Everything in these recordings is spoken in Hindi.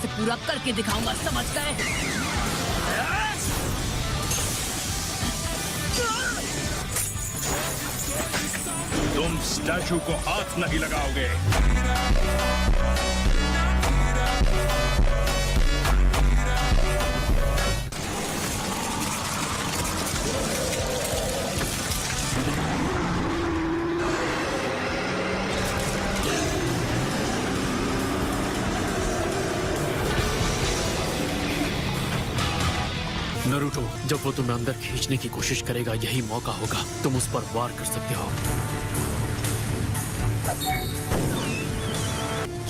इसे पूरा करके दिखाऊंगा, समझ गए? तुम स्टैचू को हाथ नहीं लगाओगे। नरूटो, जब वो तुम्हें अंदर खींचने की कोशिश करेगा यही मौका होगा, तुम उस पर वार कर सकते हो।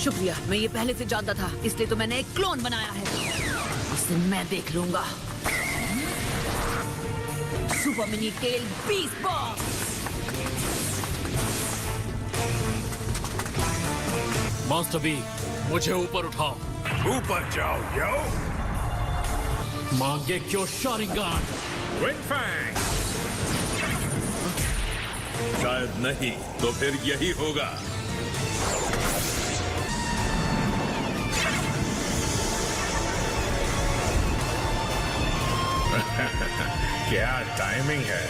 शुक्रिया, मैं ये पहले से जानता था, इसलिए तो मैंने एक क्लोन बनाया है। उसे मैं देख लूंगा। Super mini tail beast box. Master B, मुझे ऊपर उठाओ। ऊपर जाओ यो। मांगे क्यों शारिंगान? Wing Fang. शायद नहीं, तो फिर यही होगा। क्या टाइमिंग है।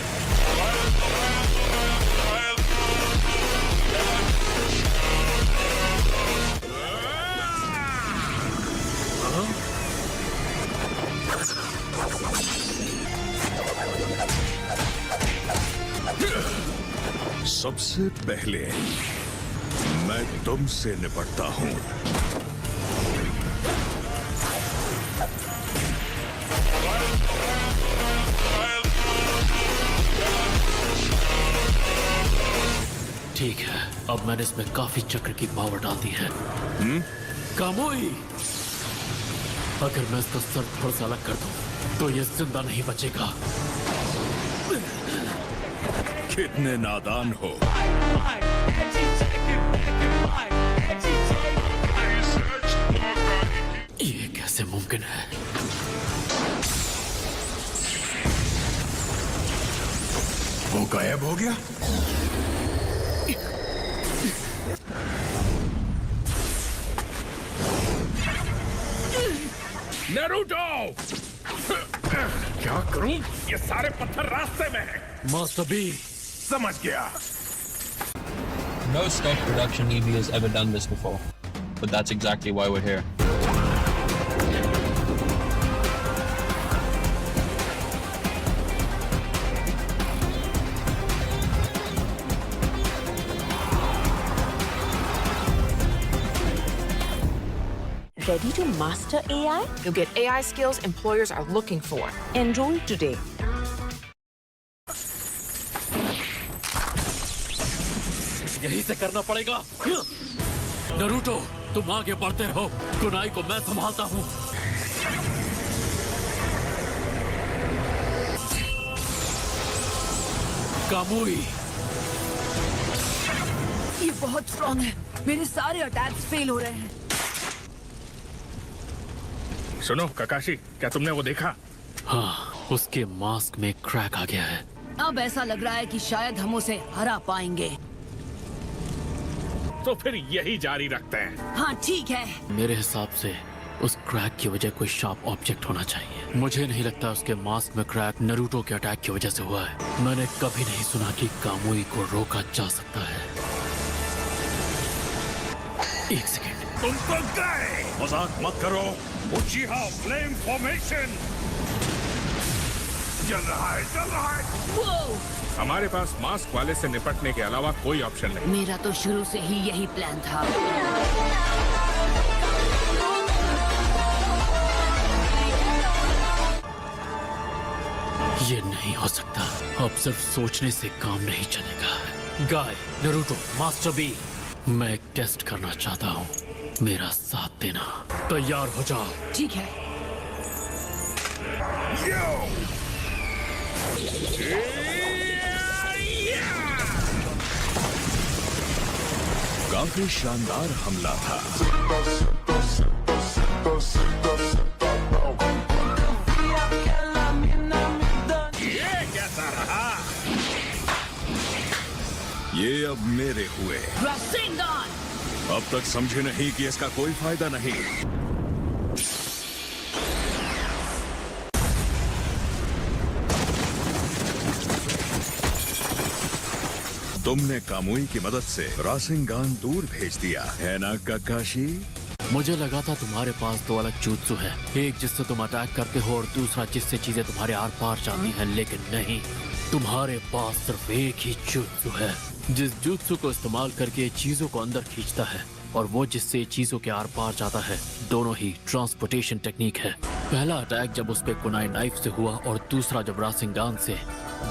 सबसे पहले मैं तुमसे निपटता हूं। ठीक है, अब मैंने इसमें काफी चक्र की पावर डाल दी है। कामुई, अगर मैं इसका सर थोड़ा सा अलग कर दूं तो ये जिंदा नहीं बचेगा। कितने नादान हो। ये कैसे मुमकिन है? वो गायब हो गया। नारुतो! क्या करूं? ये सारे पत्थर रास्ते में हैं। मास्टर बी, समझ गया। No stock production EV has ever done this before, but that's exactly why we're here. Ready to master AI? You'll get AI skills employers are looking for. Enroll today. यही से करना पड़ेगा। नरूटो, तुम आगे बढ़ते रहो, कुनाई को मैं संभालता हूँ। कामुई, ये बहुत स्ट्रॉन्ग है, मेरे सारे अटैक्स फेल हो रहे हैं। सुनो काकाशी, क्या तुमने वो देखा? हाँ, उसके मास्क में क्रैक आ गया है। अब ऐसा लग रहा है कि शायद हम उसे हरा पाएंगे। तो फिर यही जारी रखते हैं। हाँ ठीक है। मेरे हिसाब से उस क्रैक की वजह कोई शार्प ऑब्जेक्ट होना चाहिए। मुझे नहीं लगता उसके मास्क में क्रैक नरूटो के अटैक की वजह से हुआ है। मैंने कभी नहीं सुना कि कामुई को रोका जा सकता है। एक सेकेंड, तुम तो गए। मजाक मत करो। उचिहा फ्लेम फॉर्मेशन चल रहा है, चल रहा है। वो हमारे पास मास्क वाले से निपटने के अलावा कोई ऑप्शन नहीं। मेरा तो शुरू से ही यही प्लान था। ये नहीं हो सकता। अब सिर्फ सोचने से काम नहीं चलेगा। गाय, नरूटो, मास्टर बी, मैं एक टेस्ट करना चाहता हूँ। मेरा साथ देना। तैयार हो जाओ। ठीक है। काफी शानदार हमला था। ये कैसा रहा? ये अब मेरे हुए। रासेंगान! अब तक समझे नहीं कि इसका कोई फायदा नहीं। तुमने कामुई की मदद से रासिंगान दूर भेज दिया है ना काकाशी? मुझे लगा था तुम्हारे पास दो अलग जुत्सु है, एक जिससे तुम अटैक करते हो और दूसरा जिससे चीजें तुम्हारे आर पार जाती हैं, लेकिन नहीं, तुम्हारे पास सिर्फ एक ही जुत्सु है, जिस जुत्सु को इस्तेमाल करके चीजों को अंदर खींचता है और वो जिससे चीजों के आर पार जाता है। दोनों ही ट्रांसपोर्टेशन टेक्निक है। पहला अटैक जब उस पे कुनाई नाइफ से हुआ और दूसरा जब रासिंगान से।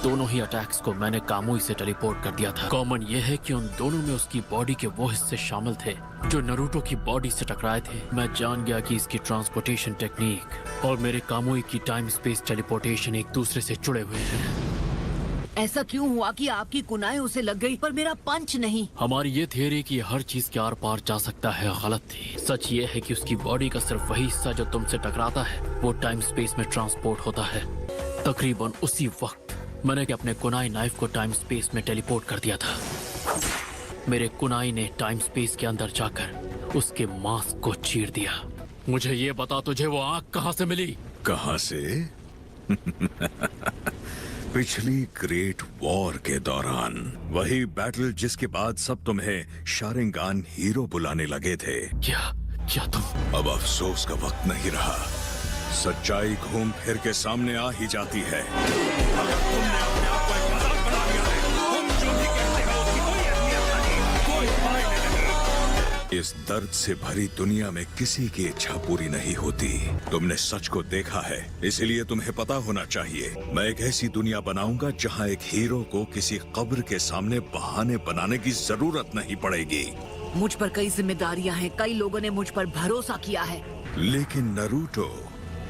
दोनों ही अटैक्स को मैंने कामुई से टेलीपोर्ट कर दिया था। कॉमन ये है कि उन दोनों में उसकी बॉडी के वो हिस्से शामिल थे जो नारुतो की बॉडी से टकराए थे। मैं जान गया कि इसकी ट्रांसपोर्टेशन टेक्निक और मेरे कामुई की टाइम स्पेस टेलीपोर्टेशन एक दूसरे से जुड़े हुए हैं। ऐसा क्यों हुआ कि आपकी कुनाई उसे लग गई पर मेरा पंच नहीं? हमारी ये थियरी कि हर चीज के आर पार जा सकता है गलत थी। सच ये है कि उसकी बॉडी का सिर्फ वही हिस्सा जो तुमसे टकराता है वो टाइम स्पेस में ट्रांसपोर्ट होता है। तकरीबन उसी वक्त मैंने अपने कुनाई नाइफ को टाइम स्पेस में टेलीपोर्ट कर दिया था। मेरे कुनाई ने टाइम स्पेस के अंदर जाकर उसके मांस को चीर दिया। मुझे ये बता, तुझे वो आंख कहाँ से मिली? कहाँ से? पिछली ग्रेट वॉर के दौरान, वही बैटल जिसके बाद सब तुम्हें शारिंगान हीरो बुलाने लगे थे। क्या तुम? अब अफसोस का वक्त नहीं रहा। सच्चाई घूम फिर के सामने आ ही जाती है। अगर तुमने अपने आप को एक मजाक बना लिया है, तुम जो भी कहते हो उसकी कोई अहमियत नहीं, कोई मायने नहीं। इस दर्द से भरी दुनिया में किसी की इच्छा पूरी नहीं होती। तुमने सच को देखा है, इसलिए तुम्हें पता होना चाहिए। मैं एक ऐसी दुनिया बनाऊंगा जहां एक हीरो को किसी कब्र के सामने बहाने बनाने की जरूरत नहीं पड़ेगी। मुझ पर कई जिम्मेदारियां हैं, कई लोगों ने मुझ पर भरोसा किया है। लेकिन नारुतो,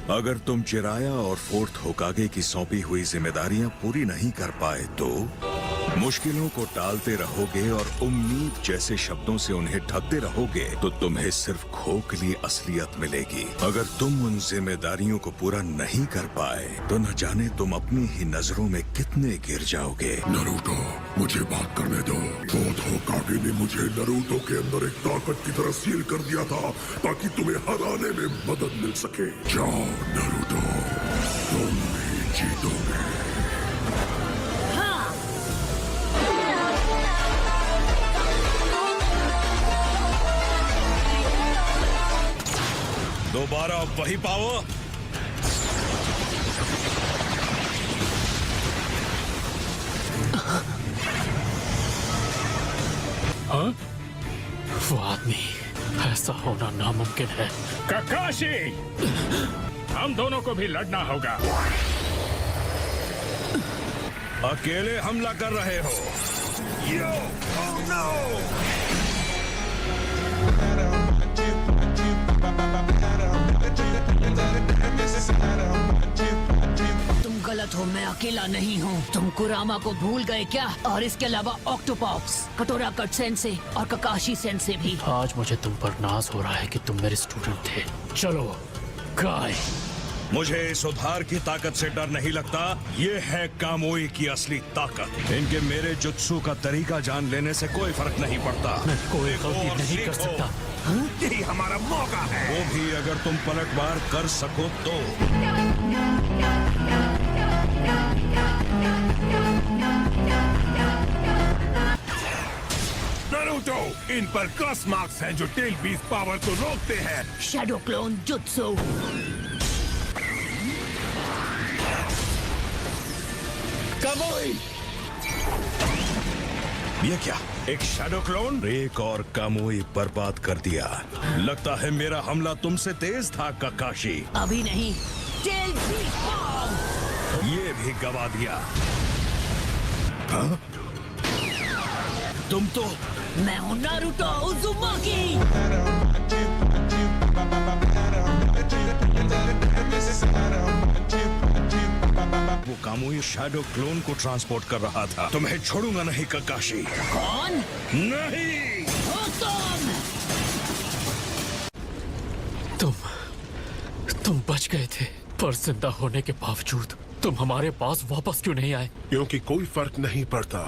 अगर तुम जिराया और फोर्थ होकागे की सौंपी हुई जिम्मेदारियां पूरी नहीं कर पाए तो मुश्किलों को टालते रहोगे और उम्मीद जैसे शब्दों से उन्हें ढकते रहोगे तो तुम्हें सिर्फ खोखली असलियत मिलेगी। अगर तुम उन जिम्मेदारियों को पूरा नहीं कर पाए तो न जाने तुम अपनी ही नजरों में कितने गिर जाओगे। नारुतो, मुझे बात करने दो। फोर्थ होकागे ने मुझे नारुतो के अंदर एक ताकत की तरह सील कर दिया था ताकि तुम्हें हराने में मदद मिल सके। जाओ नारुतो, तुम भी जीतोगे। दोबारा वही पावर? हाँ? वो आदमी, ऐसा होना नामुमकिन है। काकाशी, हम दोनों को भी लड़ना होगा। अकेले हमला कर रहे हो? यो, oh no! तुम गलत हो, मैं अकेला नहीं हूँ। तुम कुरामा को भूल गए क्या? और इसके अलावा ऑक्टोपॉक्स, कटोरा कट सेंसे और ककाशी सेंसे भी। आज मुझे तुम पर नाज हो रहा है कि तुम मेरे स्टूडेंट थे। चलो गाय। मुझे इस उधार की ताकत से डर नहीं लगता। ये है कामुई की असली ताकत। इनके मेरे जुत्सु का तरीका जान लेने से कोई फर्क नहीं पड़ता। मैं कोई गलती नहीं कर सकता। यही हमारा मौका है, वो भी अगर तुम पलटवार कर सको तो। नारुतो, इन पर क्रॉस मार्क्स हैं जो टेल बीस्ट पावर को रोकते हैं। Shadow clone jutsu. कामुई! ये क्या, एक शैडो क्लोन? एक और कामुई बर्बाद कर दिया। लगता है मेरा हमला तुमसे तेज था काकाशी। अभी नहीं। Tail beast power. ये भी गवा दिया। हाँ? तुम तो मैं हूँ नारुतो उज़ुमाकी। वो कामुई शैडो क्लोन को ट्रांसपोर्ट कर रहा था। तुम्हें छोड़ूंगा नहीं काकाशी। कौन? नहीं। हो तुम बच गए थे, पर जिंदा होने के बावजूद तुम हमारे पास वापस क्यों नहीं आए? क्योंकि कोई फर्क नहीं पड़ता।